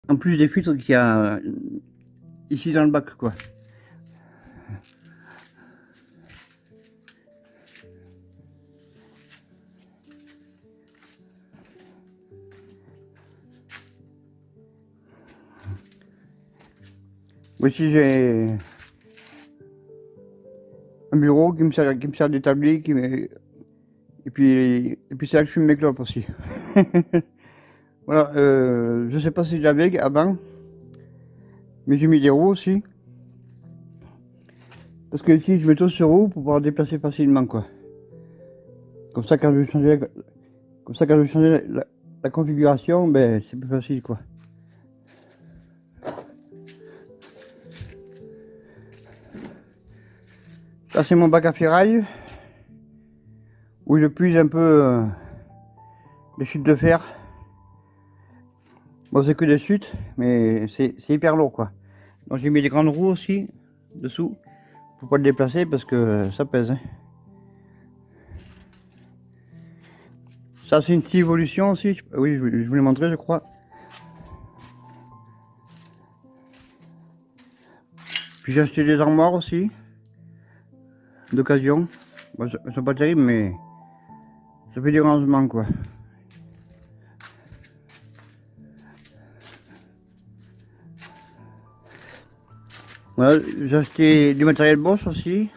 En plus des filtres qu'il y a ici dans le bac, quoi. Moi aussi j'ai un bureau qui me sert d'établi, et puis c'est là que je fume mes clopes aussi. Voilà, je sais pas si j'avais avant, mais j'ai mis des roues aussi. Parce que ici je mets tout sur roue pour pouvoir déplacer facilement, quoi. Comme ça quand je vais changer, la configuration, ben c'est plus facile, quoi. Ça c'est mon bac à ferraille, où je puise un peu les chutes de fer. Bon, c'est que des chutes, mais c'est hyper lourd, quoi. Donc j'ai mis des grandes roues aussi dessous pour pas le déplacer parce que ça pèse, hein. Ça c'est une petite évolution aussi. Oui, je vous l'ai montré, je crois. Puis j'ai acheté des armoires aussi d'occasion. Bon, elles sont pas terribles, mais ça fait du rangement, quoi. Voilà, j'ai acheté du matériel Bosch aussi,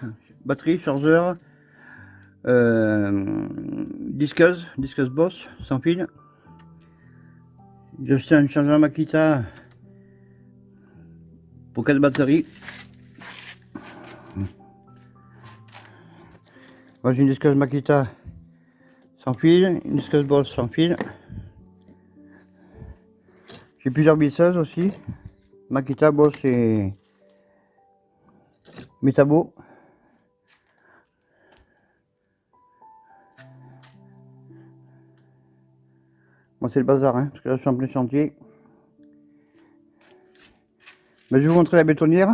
batterie, chargeur, disqueuse Bosch sans fil. J'ai acheté un chargeur Makita pour 4 batteries. Moi j'ai une disqueuse Makita sans fil, une disqueuse Bosch sans fil. J'ai plusieurs visseuses aussi, Makita, Bosch et Metabo. Moi c'est le bazar, hein, parce que là je suis en plein chantier. Mais je vais vous montrer la bétonnière.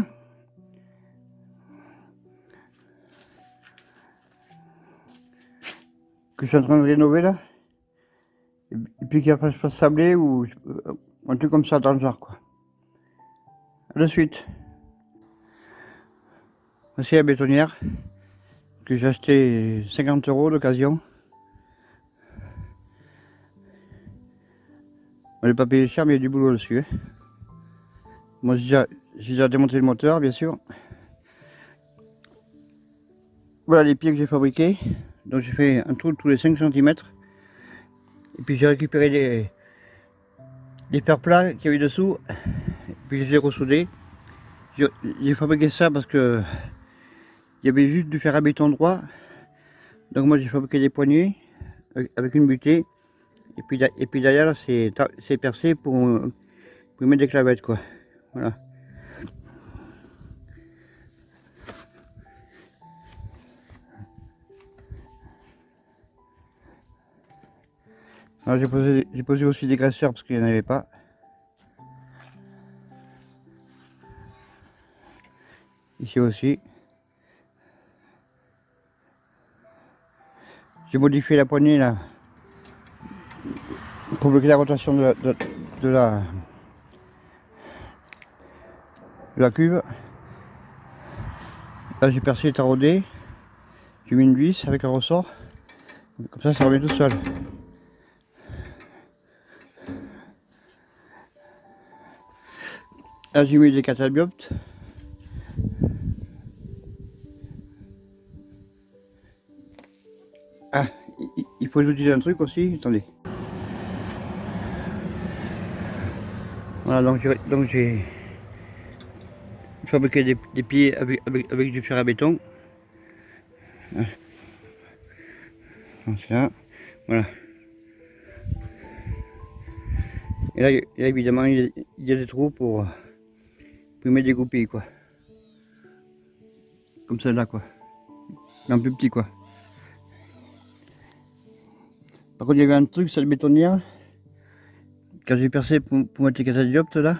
Que je suis en train de rénover là. Et puis qu'il va se sabler ou un truc comme ça dans le genre, quoi. A de suite. Voici la bétonnière que j'ai acheté 50 € d'occasion. On n'est pas payé cher, mais il y a du boulot dessus, hein. Moi j'ai déjà démonté le moteur, bien sûr. Voilà les pieds que j'ai fabriqués. Donc j'ai fait un trou tous les 5 cm. Et puis j'ai récupéré les fers plats qu'il y avait dessous. Et puis je les ai ressoudés. J'ai fabriqué ça parce que il y avait juste du fer à béton droit. Donc moi j'ai fabriqué des poignées avec une butée. Et puis derrière c'est percé pour mettre des clavettes, quoi. Voilà. Alors j'ai posé aussi des graisseurs parce qu'il n'y en avait pas. Ici aussi. J'ai modifié la poignée là pour bloquer la rotation de la cuve. Là j'ai percé et taraudé. J'ai mis une vis avec un ressort. Comme ça revient tout seul. Là j'ai mis des catabioptes. Ah, il faut ajouter un truc aussi, attendez. Voilà, donc j'ai fabriqué des pieds avec du fer à béton. Donc là, voilà. Et là évidemment il y a des trous pour mettre des goupilles, quoi. Comme celle-là, quoi. Mais un plus petit, quoi. Par contre il y avait un truc sur le bétonnière. Quand j'ai percé pour mettre les cataδιoptes là,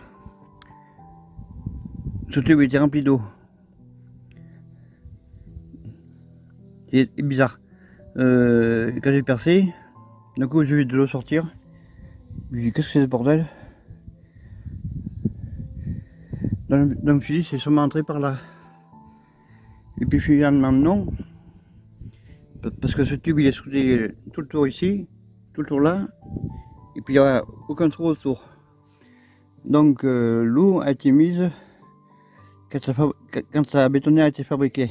ce tube était rempli d'eau. C'est bizarre. Quand j'ai percé, d'un coup j'ai vu de l'eau sortir. Je me dis qu'est-ce que c'est ce bordel? Donc je me suis dit c'est sûrement entré par là. Et puis finalement non. Parce que ce tube il est soudé tout le tour ici, tout le tour là, et puis il n'y a aucun trou autour. Donc l'eau a été mise quand la bétonnière a été fabriquée.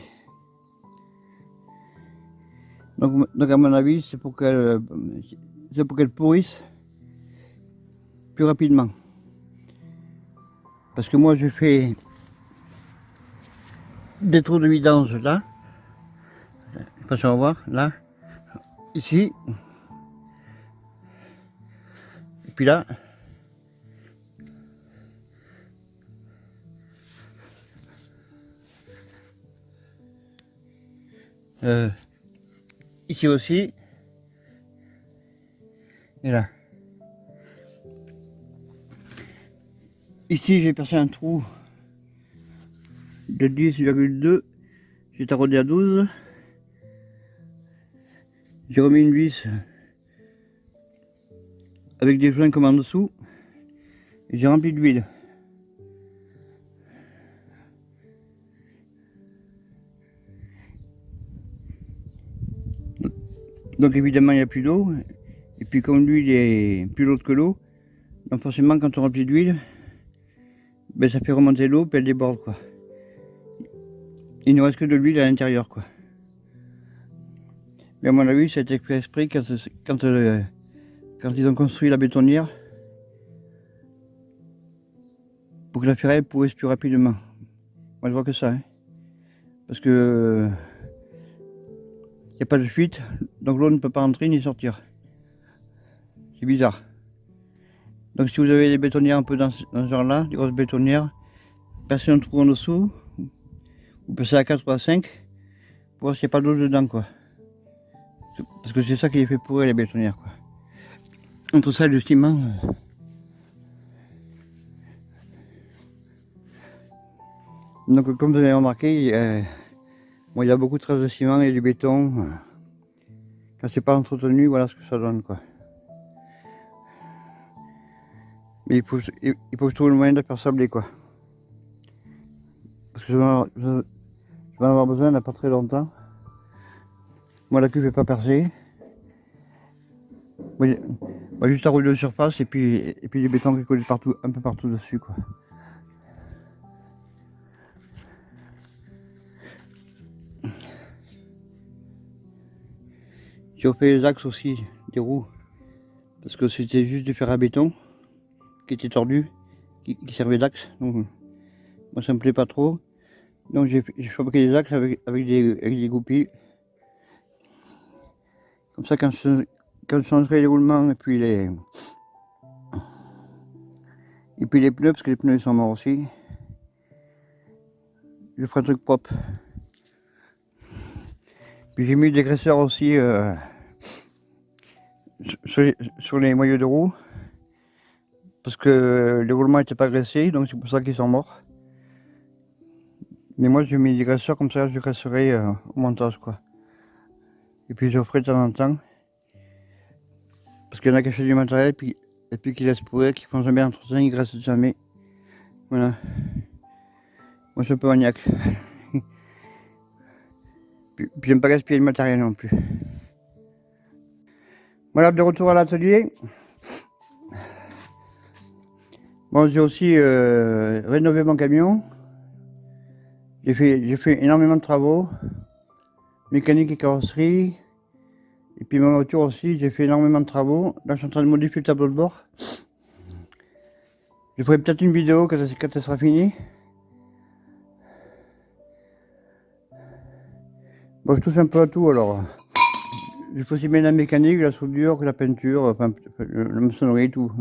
Donc à mon avis c'est pour qu'elle pourrisse plus rapidement. Parce que moi je fais des trous de vidange là. Je sais pas si on va voir, là, ici. Et puis là. Ici aussi. Et là. Ici j'ai percé un trou de 10,2. J'ai taraudé à 12. J'ai remis une vis avec des joints comme en dessous. Et j'ai rempli d'huile. Donc évidemment il n'y a plus d'eau. Et puis comme l'huile est plus lourde que l'eau, donc forcément quand on remplit d'huile, ben ça fait remonter l'eau puis elle déborde quoi. Il ne reste que de l'huile à l'intérieur quoi. Mais à mon avis ça a été fait exprès quand ils ont construit la bétonnière pour que la ferraille pourrisse plus rapidement. Moi je vois que ça. Hein. Parce que il n'y a pas de fuite, donc l'eau ne peut pas entrer ni sortir. C'est bizarre. Donc si vous avez des bétonnières un peu dans ce genre-là, des grosses bétonnières, percez un trou en dessous, vous passez à 4 ou à 5, pour voir s'il n'y a pas d'eau dedans quoi. Parce que c'est ça qui est fait pourrir les bétonnières quoi. Entre ça et le ciment. Donc comme vous avez remarqué, bon, il y a beaucoup de traces de ciment et du béton. Quand c'est pas entretenu, voilà ce que ça donne quoi. Mais il faut que je trouve le moyen de faire sabler quoi. Parce que je vais en avoir besoin là pas très longtemps. Moi la cuve n'est pas percée. Moi, juste un rouleau de surface et puis du béton qui colle partout, un peu partout dessus quoi. J'ai refait les axes aussi des roues parce que c'était juste du fer à béton qui était tordu, qui servait d'axe. Donc moi ça me plaît pas trop. Donc j'ai fabriqué des axes avec des goupilles. Comme ça quand je changerai les roulements et puis les pneus, parce que les pneus ils sont morts aussi, je ferai un truc propre. Puis j'ai mis des graisseurs aussi sur les moyeux de roue. Parce que les roulements n'étaient pas graissés, donc c'est pour ça qu'ils sont morts. Mais moi j'ai mis des graisseurs comme ça, je graisserai au montage quoi. Et puis je ferai de temps en temps. Parce qu'il y en a qui achètent du matériel et puis qui laissent pourrir, qui font jamais d'entretien, ils graissent jamais. Voilà. Moi je suis un peu maniaque. puis j'aime pas gaspiller le matériel non plus. Voilà, de retour à l'atelier. Bon, j'ai aussi rénové mon camion. J'ai fait énormément de travaux, mécanique et carrosserie. Et puis ma voiture aussi, j'ai fait énormément de travaux. Là, je suis en train de modifier le tableau de bord. Je ferai peut-être une vidéo quand elle sera finie. Bon, je touche un peu à tout alors. Je fais aussi bien la mécanique, la soudure, que la peinture, enfin, la maçonnerie, tout.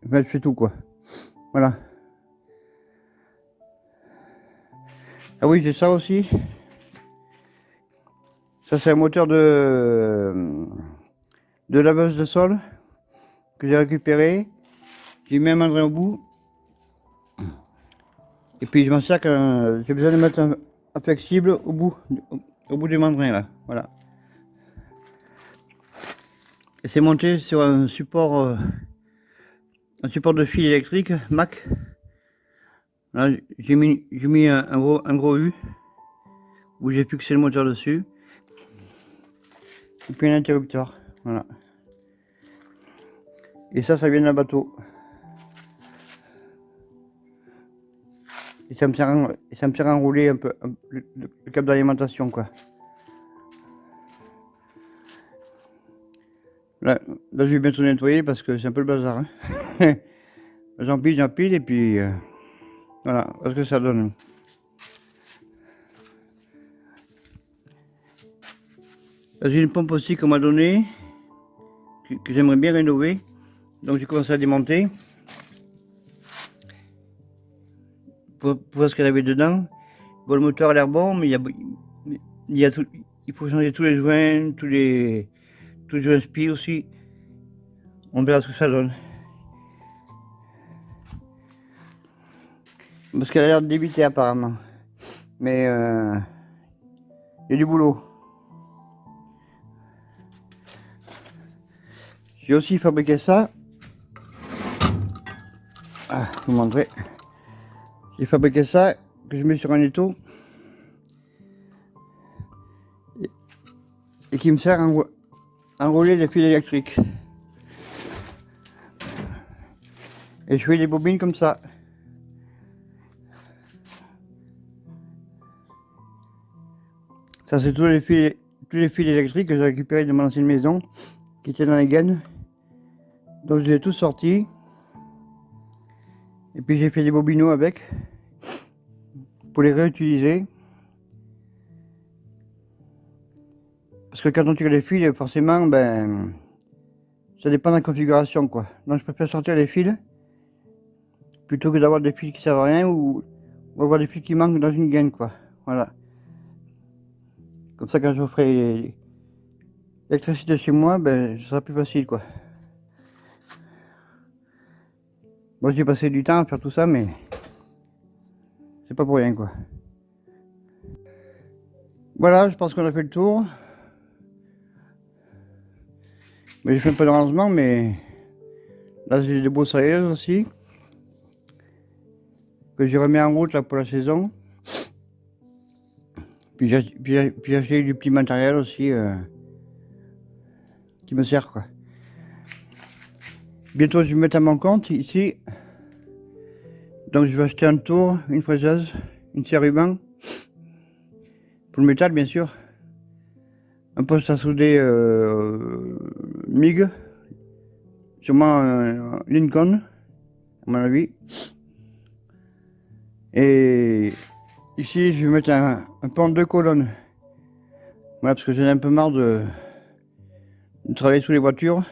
Enfin, je fais tout quoi. Voilà. Ah oui, j'ai ça aussi. Ça, c'est un moteur de laveuse de sol que j'ai récupéré. J'ai mis un mandrin au bout. Et puis je m'en sers quand j'ai besoin de mettre un flexible au bout du mandrin là. Voilà. Et c'est monté sur un support de fil électrique Mac. Là, j'ai mis un gros U où j'ai fixé le moteur dessus. Et puis un interrupteur. Voilà. Et ça vient d'un bateau. Et ça me sert à enrouler un peu le câble d'alimentation, quoi. Là, je vais bientôt nettoyer parce que c'est un peu le bazar. Hein. J'empile et puis voilà, parce que ça donne. J'ai une pompe aussi qu'on m'a donnée, que j'aimerais bien rénover. Donc j'ai commencé à démonter pour voir ce qu'elle avait dedans. Bon, le moteur a l'air bon, mais il faut changer tous les joints, tous les joints spi aussi. On verra ce que ça donne. Parce qu'elle a l'air d'éviter apparemment. Mais il y a du boulot. J'ai aussi fabriqué ça. Ah, je vous montrer. J'ai fabriqué ça que je mets sur un étau et qui me sert à enrouler les fils électriques. Et je fais des bobines comme ça. Ça c'est tous les fils électriques que j'ai récupérés de mon ancienne maison qui étaient dans les gaines. Donc je les ai tous sortis. Et puis j'ai fait des bobineaux avec pour les réutiliser. Parce que quand on tire les fils, forcément, ben, ça dépend de la configuration, quoi. Donc je préfère sortir les fils plutôt que d'avoir des fils qui servent à rien ou avoir des fils qui manquent dans une gaine, quoi. Voilà. Comme ça, quand je ferai l'électricité chez moi, ben, ce sera plus facile, quoi. Moi, j'ai passé du temps à faire tout ça, mais c'est pas pour rien, quoi. Voilà, je pense qu'on a fait le tour. Mais j'ai fait un peu de rangement, mais là, j'ai des broussailleuses aussi que j'ai remis en route là pour la saison. Puis j'ai acheté du petit matériel aussi qui me sert, quoi. Bientôt, je vais me mettre à mon compte ici. Donc, je vais acheter un tour, une fraiseuse, une scie à ruban. Pour le métal, bien sûr. Un poste à souder MIG. Sûrement Lincoln, à mon avis. Et ici, je vais mettre un pont de 2 colonnes. Voilà, parce que j'en ai un peu marre de travailler sous les voitures,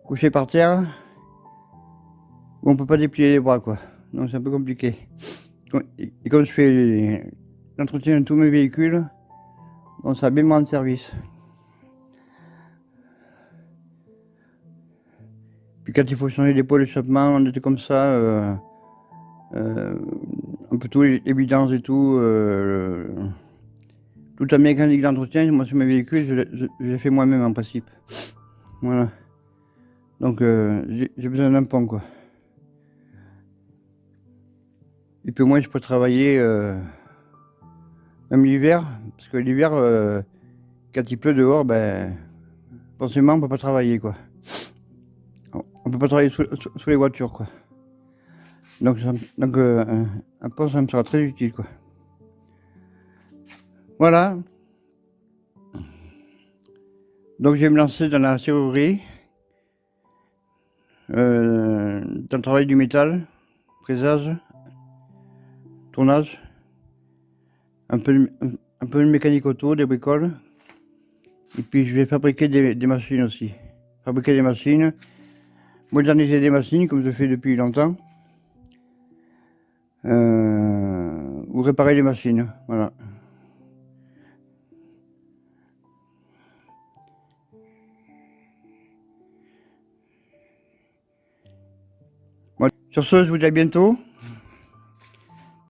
couché par terre, où on peut pas déplier les bras, quoi. Donc c'est un peu compliqué. Et comme je fais l'entretien de tous mes véhicules, bon, ça a bien me rendre service. Puis quand il faut changer les pots d'échappement, on était comme ça, un peu tous les vidanges et tout. Toute la mécanique d'entretien, moi sur mes véhicules, je l'ai fait moi-même en principe. Voilà. Donc j'ai besoin d'un pont, quoi. Et puis moi je peux travailler même l'hiver, parce que l'hiver, quand il pleut dehors, ben forcément on peut pas travailler, quoi. On peut pas travailler sous les voitures, quoi. Donc un pont ça me sera très utile, quoi. Voilà. Donc je vais me lancer dans la serrurerie, dans le travail du métal, fraisage, tournage, un peu de mécanique auto, des bricoles. Et puis je vais fabriquer des machines aussi. Fabriquer des machines, moderniser des machines comme je fais depuis longtemps. Ou réparer les machines, voilà. Bon, sur ce, je vous dis à bientôt.